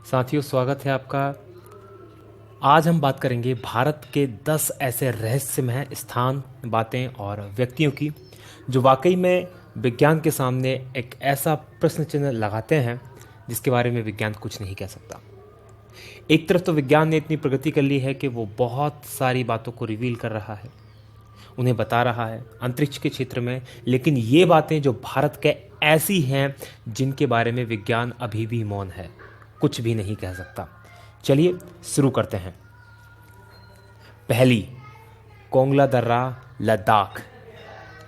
साथियों, स्वागत है आपका। आज हम बात करेंगे भारत के 10 ऐसे रहस्यमय स्थान, बातें और व्यक्तियों की जो वाकई में विज्ञान के सामने एक ऐसा प्रश्न चिन्ह लगाते हैं जिसके बारे में विज्ञान कुछ नहीं कह सकता। एक तरफ तो विज्ञान ने इतनी प्रगति कर ली है कि वो बहुत सारी बातों को रिवील कर रहा है, उन्हें बता रहा है अंतरिक्ष के क्षेत्र में, लेकिन ये बातें जो भारत के ऐसी हैं जिनके बारे में विज्ञान अभी भी मौन है, कुछ भी नहीं कह सकता। चलिए शुरू करते हैं। पहली, कोंगला दर्रा, लद्दाख।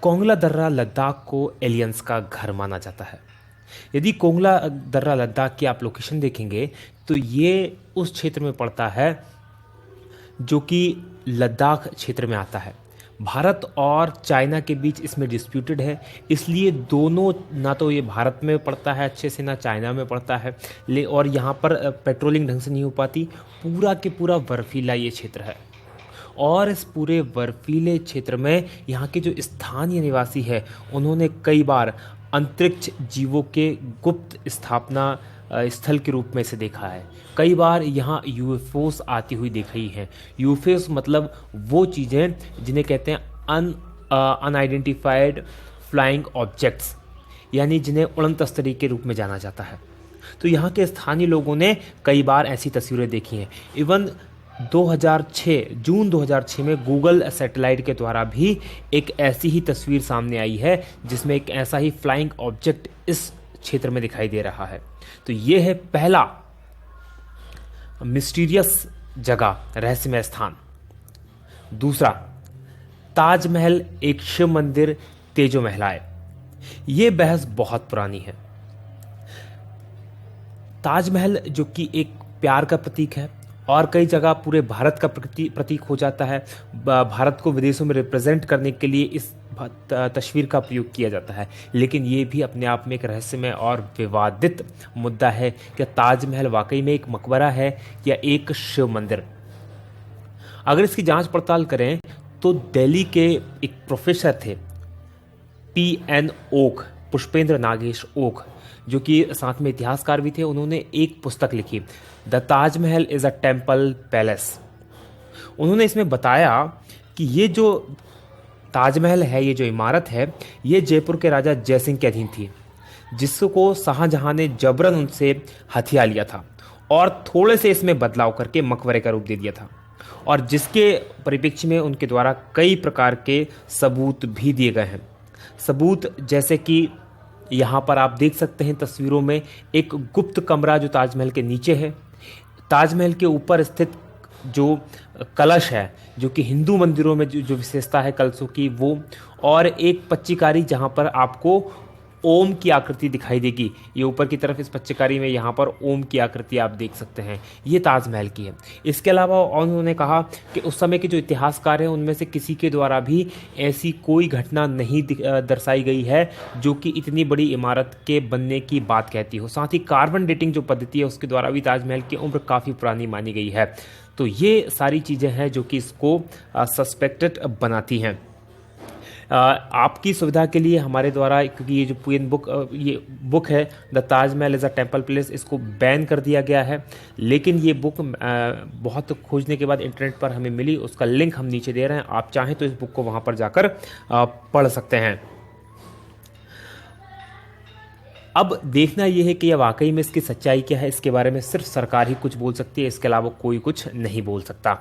कोंगला दर्रा लद्दाख को एलियंस का घर माना जाता है। यदि कोंगला दर्रा लद्दाख की आप लोकेशन देखेंगे तो ये उस क्षेत्र में पड़ता है जो कि लद्दाख क्षेत्र में आता है। भारत और चाइना के बीच इसमें डिस्प्यूटेड है, इसलिए दोनों, ना तो ये भारत में पड़ता है अच्छे से ना चाइना में पड़ता है, और यहाँ पर पेट्रोलिंग ढंग से नहीं हो पाती। पूरा के पूरा बर्फीला ये क्षेत्र है और इस पूरे बर्फीले क्षेत्र में यहाँ के जो स्थानीय निवासी है उन्होंने कई बार अंतरिक्ष जीवों के गुप्त स्थापना स्थल के रूप में इसे देखा है। कई बार यहाँ यूएफओस आती हुई देखी है। यूएफओस मतलब वो चीज़ें जिन्हें कहते हैं अनआइडेंटिफाइड फ्लाइंग ऑब्जेक्ट्स, यानी जिन्हें उड़न तस्तरी के रूप में जाना जाता है। तो यहाँ के स्थानीय लोगों ने कई बार ऐसी तस्वीरें देखी हैं। इवन 2006 जून 2006 में गूगल सैटेलाइट के द्वारा भी एक ऐसी ही तस्वीर सामने आई है जिसमें एक ऐसा ही फ्लाइंग ऑब्जेक्ट इस क्षेत्र में दिखाई दे रहा है। तो ये है पहला मिस्टीरियस जगह, रहस्यमय स्थान। दूसरा, ताजमहल एक शिव मंदिर, तेजो महलाए। ये बहस बहुत पुरानी है। ताजमहल जो कि एक प्यार का प्रतीक है और कई जगह पूरे भारत का प्रतीक हो जाता है। भारत को विदेशों में रिप्रेजेंट करने के लिए इस तस्वीर का प्रयोग किया जाता है, लेकिन ये भी अपने आप में एक रहस्यमय और विवादित मुद्दा है कि ताजमहल वाकई में एक मकबरा है या एक शिव मंदिर। अगर इसकी जांच पड़ताल करें तो दिल्ली के एक प्रोफेसर थे, PN ओक, पुष्पेंद्र नागेश ओक, जो कि साथ में इतिहासकार भी थे। उन्होंने एक पुस्तक लिखी, the Taj Mahal is a temple palace. उन्होंने इसमें बताया कि ये जो ताजमहल है, ये जो इमारत है, ये जयपुर के राजा जयसिंह के अधीन थी, जिसको शाहजहां ने जबरन उनसे हथिया लिया था और थोड़े से इसमें बदलाव करके मकबरे का रूप दे दिया था, और जिसके परिप्रेक्ष्य में उनके द्वारा कई प्रकार के सबूत भी दिए गए हैं। सबूत जैसे कि यहाँ पर आप देख सकते हैं तस्वीरों में एक गुप्त कमरा जो ताजमहल के नीचे है। ताजमहल के ऊपर स्थित जो कलश है, जो कि हिंदू मंदिरों में जो विशेषता है कलशों की, वो, और एक पच्चीकारी जहाँ पर आपको ओम की आकृति दिखाई देगी। ये ऊपर की तरफ इस पच्चीकारी में यहाँ पर ओम की आकृति आप देख सकते हैं, ये ताजमहल की है। इसके अलावा उन्होंने कहा कि उस समय के जो इतिहासकार हैं उनमें से किसी के द्वारा भी ऐसी कोई घटना नहीं दर्शाई गई है जो कि इतनी बड़ी इमारत के बनने की बात कहती हो। साथ ही कार्बन डेटिंग जो पद्धति है उसके द्वारा भी ताजमहल की उम्र काफ़ी पुरानी मानी गई है। तो ये सारी चीज़ें हैं जो कि इसको सस्पेक्टेड बनाती हैं। आपकी सुविधा के लिए हमारे द्वारा, क्योंकि ये जो ये बुक है the Taj Mahal is a temple palace, इसको बैन कर दिया गया है, लेकिन ये बुक बहुत खोजने के बाद इंटरनेट पर हमें मिली। उसका लिंक हम नीचे दे रहे हैं, आप चाहें तो इस बुक को वहाँ पर जाकर पढ़ सकते हैं। अब देखना यह है कि यह वाकई में इसकी सच्चाई क्या है। इसके बारे में सिर्फ सरकार ही कुछ बोल सकती है, इसके अलावा कोई कुछ नहीं बोल सकता।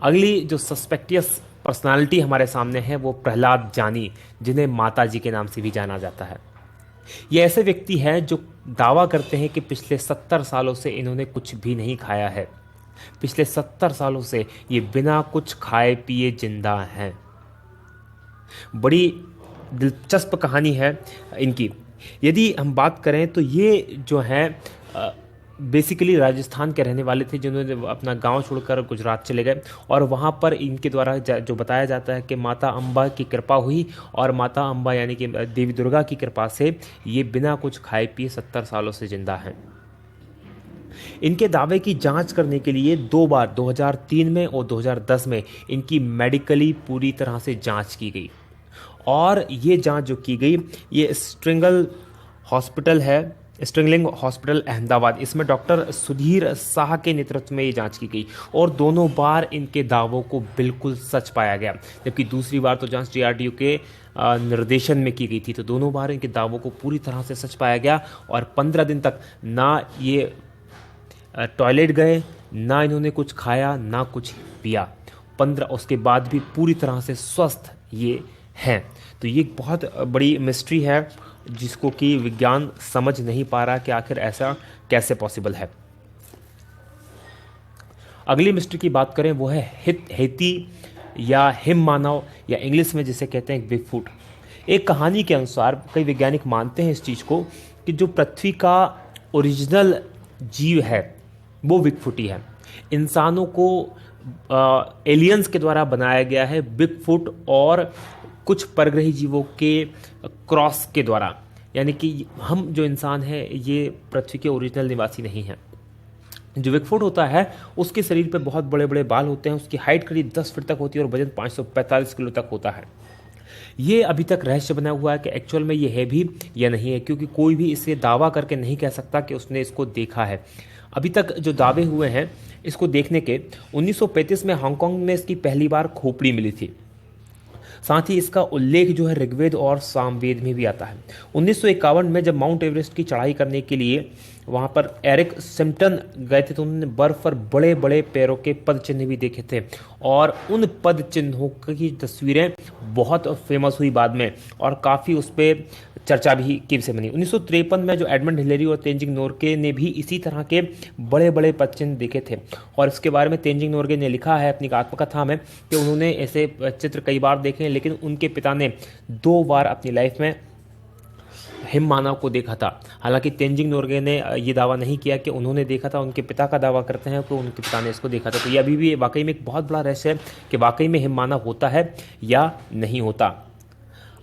अगली जो सस्पेक्टियस पर्सनालिटी हमारे सामने है वो प्रहलाद जानी, जिन्हें माता जी के नाम से भी जाना जाता है। ये ऐसे व्यक्ति हैं जो दावा करते हैं कि पिछले 70 सालों से इन्होंने कुछ भी नहीं खाया है। पिछले 70 सालों से ये बिना कुछ खाए पिए जिंदा हैं। बड़ी दिलचस्प कहानी है इनकी। यदि हम बात करें तो ये जो हैं बेसिकली राजस्थान के रहने वाले थे, जिन्होंने अपना गांव छोड़कर गुजरात चले गए, और वहां पर इनके द्वारा जो बताया जाता है कि माता अम्बा की कृपा हुई, और माता अम्बा यानी कि देवी दुर्गा की कृपा से ये बिना कुछ खाए पिए 70 सालों से जिंदा हैं। इनके दावे की जांच करने के लिए 2 बार 2003 में और 2010 में इनकी मेडिकली पूरी तरह से जांच की गई, और ये जांच जो की गई ये स्ट्रिंगल हॉस्पिटल है स्ट्रिंगलिंग हॉस्पिटल अहमदाबाद, इसमें डॉक्टर सुधीर शाह के नेतृत्व में ये जांच की गई और दोनों बार इनके दावों को बिल्कुल सच पाया गया। जबकि दूसरी बार तो जांच डीआरडीओ के निर्देशन में की गई थी, तो दोनों बार इनके दावों को पूरी तरह से सच पाया गया और 15 दिन तक ना ये टॉयलेट गए, ना इन्होंने कुछ खाया, ना कुछ पिया। 15 उसके बाद भी पूरी तरह से स्वस्थ ये हैं। तो ये एक बहुत बड़ी मिस्ट्री है जिसको कि विज्ञान समझ नहीं पा रहा कि आखिर ऐसा कैसे पॉसिबल है। अगली मिस्ट्री की बात करें वो है हेती या हिम मानव या इंग्लिश में जिसे कहते हैं बिगफुट। एक कहानी के अनुसार कई वैज्ञानिक मानते हैं इस चीज़ को कि जो पृथ्वी का ओरिजिनल जीव है वो बिगफुट ही है। इंसानों को एलियंस के द्वारा बनाया गया है बिगफुट और कुछ परग्रही जीवों के क्रॉस के द्वारा, यानी कि हम जो इंसान हैं ये पृथ्वी के ओरिजिनल निवासी नहीं हैं। जो बिगफुट होता है उसके शरीर पे बहुत बड़े बड़े बाल होते हैं, उसकी हाइट करीब 10 फीट तक होती है और वजन 545 किलो तक होता है। ये अभी तक रहस्य बना हुआ है कि एक्चुअल में ये है भी या नहीं है, क्योंकि कोई भी इसे दावा करके नहीं कह सकता कि उसने इसको देखा है। अभी तक जो दावे हुए हैं इसको देखने के, 1935 में हांगकांग में इसकी पहली बार खोपड़ी मिली थी। साथ ही इसका उल्लेख जो है ऋग्वेद और सामवेद में भी आता है। 1951 में जब माउंट एवरेस्ट की चढ़ाई करने के लिए वहाँ पर एरिक सिम्पटन गए थे तो उन्होंने बर्फ पर बड़े बड़े पैरों के पद चिन्ह भी देखे थे और उन पद चिन्हों की तस्वीरें बहुत फेमस हुई बाद में और काफ़ी उस पर चर्चा भी की से बनी। 1953 में जो एडमंड हिलेरी और तेंजिंग नोर्गे ने भी इसी तरह के बड़े बड़े पद चिन्ह देखे थे और इसके बारे में तेंजिंग नोर्गे ने लिखा है अपनी आत्मकथा में कि उन्होंने ऐसे चित्र कई बार देखे, लेकिन उनके पिता ने 2 बार अपनी लाइफ में हिम मानव को देखा था। हालांकि तेंजिंग नोर्गे ने ये दावा नहीं किया कि उन्होंने देखा था, उनके पिता का दावा करते हैं कि उनके पिता ने इसको देखा था। तो ये अभी भी वाकई में एक बहुत बड़ा रहस्य है कि वाकई में हिम मानव होता है या नहीं होता।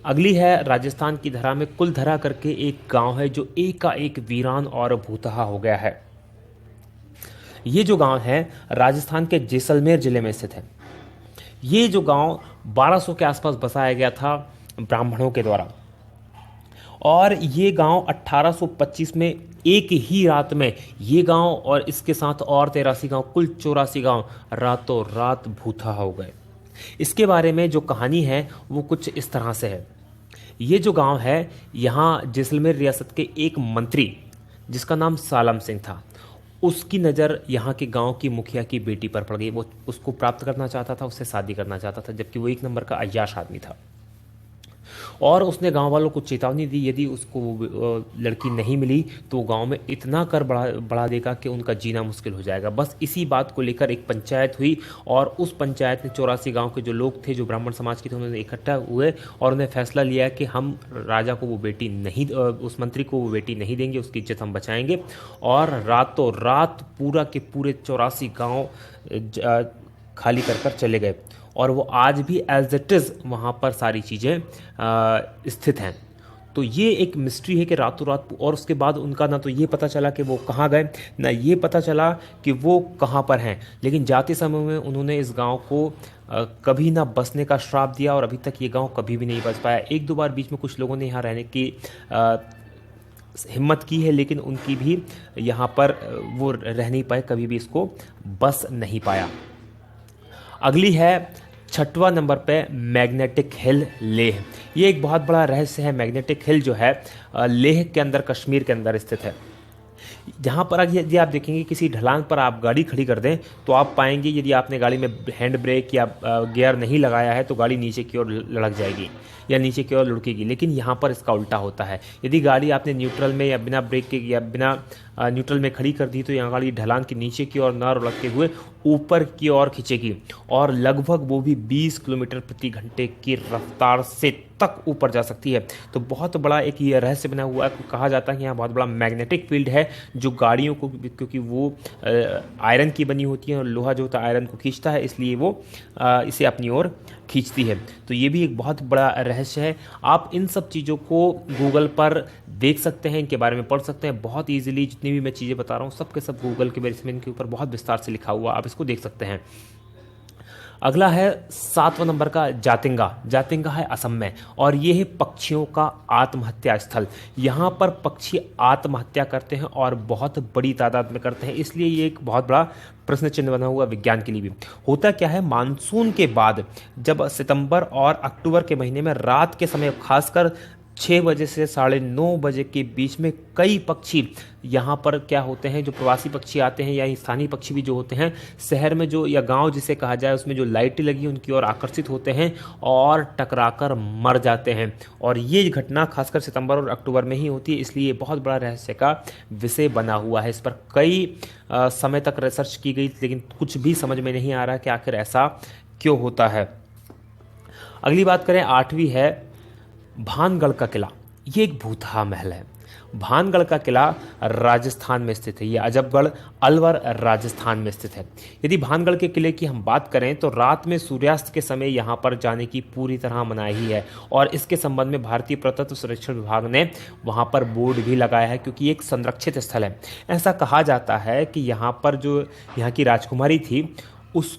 अगली है राजस्थान की धरा में कुलधरा करके एक गांव है जो एकाएक वीरान और भूतहा हो गया है। ये जो गांव है राजस्थान के जैसलमेर जिले में स्थित है। ये जो गांव 1200 के आसपास बसाया गया था ब्राह्मणों के द्वारा और ये गांव 1825 में एक ही रात में ये गांव और इसके साथ और 83 गांव, कुल 84 गांव रातों रात भूतहा हो गए। इसके बारे में जो कहानी है वो कुछ इस तरह से है। ये जो गांव है यहाँ जैसलमेर रियासत के एक मंत्री जिसका नाम सालम सिंह था, उसकी नज़र यहाँ के गांव की मुखिया की बेटी पर पड़ गई। वो उसको प्राप्त करना चाहता था, उससे शादी करना चाहता था, जबकि वो 1 नंबर का अय्याश आदमी था और उसने गांव वालों को चेतावनी दी यदि उसको लड़की नहीं मिली तो गांव में इतना कर बढ़ा देगा कि उनका जीना मुश्किल हो जाएगा। बस इसी बात को लेकर एक पंचायत हुई और उस पंचायत ने 84 गांव के जो लोग थे जो ब्राह्मण समाज के थे उन्होंने इकट्ठा हुए और उन्हें फैसला लिया कि हम राजा को वो बेटी नहीं, उस मंत्री को वो बेटी नहीं देंगे, उसकी इज्जत हम बचाएंगे। और रातों रात पूरा के पूरे 84 गाँव खाली कर चले गए और वो आज भी एज इट इज़ वहाँ पर सारी चीज़ें स्थित हैं। तो ये एक मिस्ट्री है कि रातों रात, और उसके बाद उनका ना तो ये पता चला कि वो कहाँ गए, ना ये पता चला कि वो कहाँ पर हैं। लेकिन जाते समय में उन्होंने इस गांव को कभी ना बसने का श्राप दिया और अभी तक ये गांव कभी भी नहीं बस पाया। 1-2 बार बीच में कुछ लोगों ने यहाँ रहने की हिम्मत की है, लेकिन उनकी भी यहाँ पर वो रह नहीं पाए, कभी भी इसको बस नहीं पाया। अगली है 6वां नंबर पे मैग्नेटिक हिल लेह। ये एक बहुत बड़ा रहस्य है। मैग्नेटिक हिल जो है लेह के अंदर, कश्मीर के अंदर स्थित है। जहाँ पर यदि आप देखेंगे किसी ढलान पर आप गाड़ी खड़ी कर दें तो आप पाएंगे यदि आपने गाड़ी में हैंड ब्रेक या गियर नहीं लगाया है तो गाड़ी नीचे की ओर लुढ़क जाएगी या नीचे की ओर लुढ़केगी। लेकिन यहाँ पर इसका उल्टा होता है। यदि गाड़ी आपने न्यूट्रल में या बिना ब्रेक के या बिना न्यूट्रल में खड़ी कर दी तो यहाँ गाड़ी ढलान के नीचे की ओर न लुढ़कते हुए ऊपर की ओर खींचेगी और लगभग वो भी 20 किलोमीटर प्रति घंटे की रफ्तार से तक ऊपर जा सकती है। तो बहुत बड़ा एक ये रहस्य बना हुआ है। कहा जाता है कि यहाँ बहुत बड़ा मैग्नेटिक फील्ड है जो गाड़ियों को, क्योंकि वो आयरन की बनी होती है और लोहा जो होता है आयरन को खींचता है, इसलिए वो इसे अपनी ओर खींचती है। तो ये भी एक बहुत बड़ा रहस्य है। आप इन सब चीज़ों को गूगल पर देख सकते हैं, इनके बारे में पढ़ सकते हैं बहुत ईजिली। जितनी भी मैं चीज़ें बता रहा हूँ सब के सब गूगल के बेस में इनके ऊपर बहुत विस्तार से लिखा हुआ, आप इसको देख सकते हैं। अगला है 7वां नंबर का जातिंगा। जातिंगा है असम में और ये है पक्षियों का आत्महत्या स्थल। यहाँ पर पक्षी आत्महत्या करते हैं और बहुत बड़ी तादाद में करते हैं, इसलिए ये एक बहुत बड़ा प्रश्न चिन्ह बना हुआ विज्ञान के लिए भी। होता क्या है, मानसून के बाद जब सितंबर और अक्टूबर के महीने में रात के समय खासकर 6 बजे से 9:30 बजे के बीच में कई पक्षी यहाँ पर क्या होते हैं, जो प्रवासी पक्षी आते हैं या स्थानीय पक्षी भी जो होते हैं, शहर में जो या गांव जिसे कहा जाए उसमें जो लाइटें लगी उनकी ओर आकर्षित होते हैं और टकराकर मर जाते हैं। और ये घटना खासकर सितंबर और अक्टूबर में ही होती है, इसलिए ये बहुत बड़ा रहस्य का विषय बना हुआ है। इस पर कई समय तक रिसर्च की गई, लेकिन कुछ भी समझ में नहीं आ रहा कि आखिर ऐसा क्यों होता है। अगली बात करें, 8वीं है भानगढ़ का किला। ये एक भूतहा महल है। भानगढ़ का किला राजस्थान में स्थित है। ये अजबगढ़ अलवर राजस्थान में स्थित है। यदि भानगढ़ के किले की हम बात करें तो रात में सूर्यास्त के समय यहाँ पर जाने की पूरी तरह मनाही है और इसके संबंध में भारतीय पुरातत्व संरक्षण विभाग ने वहाँ पर बोर्ड भी लगाया है, क्योंकि एक संरक्षित स्थल है। ऐसा कहा जाता है कि यहाँ पर जो यहाँ की राजकुमारी थी उस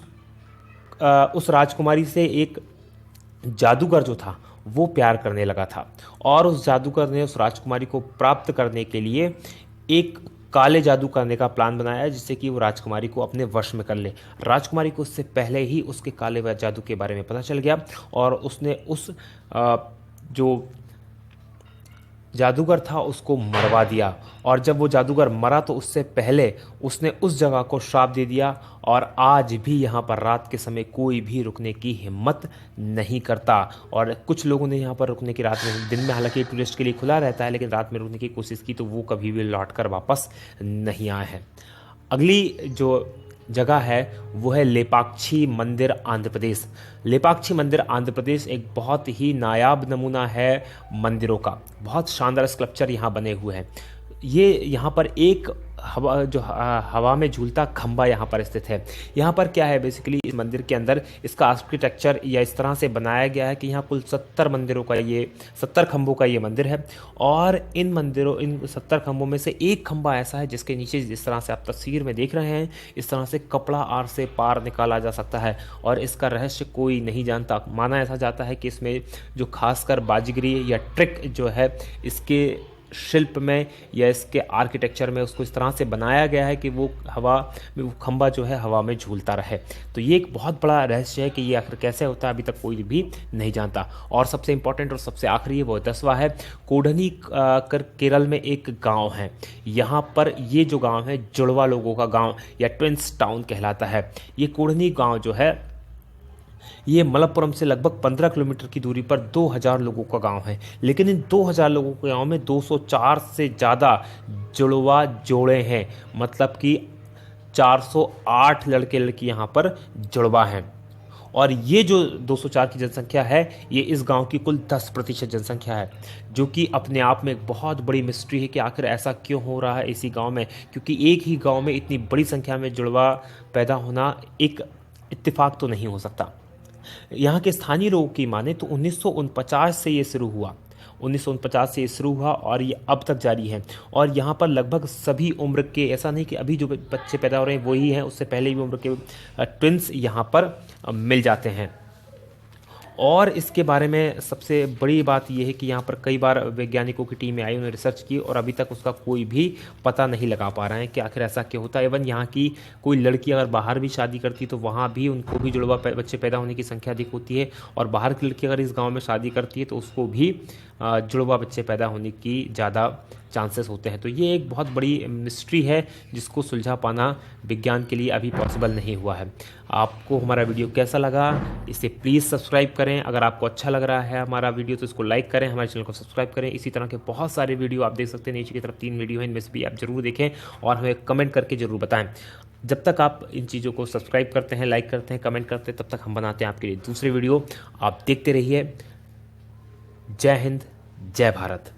राजकुमारी से एक जादूगर जो था वो प्यार करने लगा था और उस जादूगर ने उस राजकुमारी को प्राप्त करने के लिए एक काले जादू करने का प्लान बनाया, जिससे कि वो राजकुमारी को अपने वश में कर ले। राजकुमारी को उससे पहले ही उसके काले जादू के बारे में पता चल गया और उसने उस जो जादूगर था उसको मरवा दिया। और जब वो जादूगर मरा तो उससे पहले उसने उस जगह को श्राप दे दिया और आज भी यहाँ पर रात के समय कोई भी रुकने की हिम्मत नहीं करता। और कुछ लोगों ने यहाँ पर रुकने की, रात में, दिन में हालांकि टूरिस्ट के लिए खुला रहता है, लेकिन रात में रुकने की कोशिश की तो वो कभी भी लौट कर वापस नहीं आए हैं। अगली जो जगह है वो है लेपाक्षी मंदिर आंध्र प्रदेश। लेपाक्षी मंदिर आंध्र प्रदेश एक बहुत ही नायाब नमूना है मंदिरों का। बहुत शानदार स्कल्पचर यहाँ बने हुए हैं। ये यहाँ पर एक हवा में झूलता खंबा यहाँ पर स्थित है। यहाँ पर क्या है, बेसिकली इस मंदिर के अंदर इसका आर्किटेक्चर या इस तरह से बनाया गया है कि यहाँ कुल 70 खंभों का ये मंदिर है और इन 70 खंभों में से एक खंभा ऐसा है जिसके नीचे जिस तरह से आप तस्वीर में देख रहे हैं इस तरह से कपड़ा आर से पार निकाला जा सकता है और इसका रहस्य कोई नहीं जानता। माना ऐसा जाता है कि इसमें जो खासकर बाजीगरी या ट्रिक जो है इसके शिल्प में या इसके आर्किटेक्चर में उसको इस तरह से बनाया गया है कि वो खंभा जो है हवा में झूलता रहे। तो ये एक बहुत बड़ा रहस्य है कि ये आखिर कैसे होता है, अभी तक कोई भी नहीं जानता। और सबसे इंपॉर्टेंट और सबसे आखिरी है वो 10वां है कोडनी केरल में एक गांव है। यहाँ पर ये जो गांव है जुड़वा लोगों का गांव या ट्विंस टाउन कहलाता है। ये कोडनी गांव जो है ये मलप्पुरम से लगभग 15 किलोमीटर की दूरी पर 2000 लोगों का गांव है, लेकिन इन 2000 लोगों के गांव में 204 से ज़्यादा जुड़वा जोड़े हैं, मतलब कि 408 लड़के लड़की यहाँ पर जुड़वा हैं। और ये जो 204 की जनसंख्या है ये इस गांव की कुल 10% जनसंख्या है, जो कि अपने आप में एक बहुत बड़ी मिस्ट्री है कि आखिर ऐसा क्यों हो रहा है इसी गांव में, क्योंकि एक ही गांव में इतनी बड़ी संख्या में जुड़वा पैदा होना एक इत्तेफाक तो नहीं हो सकता। यहाँ के स्थानीय लोगों की माने तो 1949 से ये शुरू हुआ। 1949 से ये शुरू हुआ और ये अब तक जारी है। और यहाँ पर लगभग सभी उम्र के, ऐसा नहीं कि अभी जो बच्चे पैदा हो रहे हैं वही हैं, उससे पहले भी उम्र के ट्विंस यहाँ पर मिल जाते हैं। और इसके बारे में सबसे बड़ी बात यह है कि यहाँ पर कई बार वैज्ञानिकों की टीमें आई, उन्होंने रिसर्च की और अभी तक उसका कोई भी पता नहीं लगा पा रहे हैं कि आखिर ऐसा क्यों होता है। इवन यहाँ की कोई लड़की अगर बाहर भी शादी करती तो वहाँ भी उनको भी जुड़वा बच्चे पैदा होने की संख्या अधिक होती है, और बाहर की लड़की अगर इस गाँव में शादी करती है तो उसको भी जुड़वा बच्चे पैदा होने की ज़्यादा चांसेस होते हैं। तो ये एक बहुत बड़ी मिस्ट्री है जिसको सुलझा पाना विज्ञान के लिए अभी पॉसिबल नहीं हुआ है। आपको हमारा वीडियो कैसा लगा इसे प्लीज़ सब्सक्राइब करें। अगर आपको अच्छा लग रहा है हमारा वीडियो तो इसको लाइक करें, हमारे चैनल को सब्सक्राइब करें। इसी तरह के बहुत सारे वीडियो आप देख सकते हैं, नीचे की तरफ 3 वीडियो हैं, इनमें से भी आप जरूर देखें और हमें कमेंट करके ज़रूर बताएं। जब तक आप इन चीज़ों को सब्सक्राइब करते हैं, लाइक करते हैं, कमेंट करते हैं, तब तक हम बनाते हैं आपके लिए दूसरे वीडियो। आप देखते रहिए। जय हिंद, जय भारत।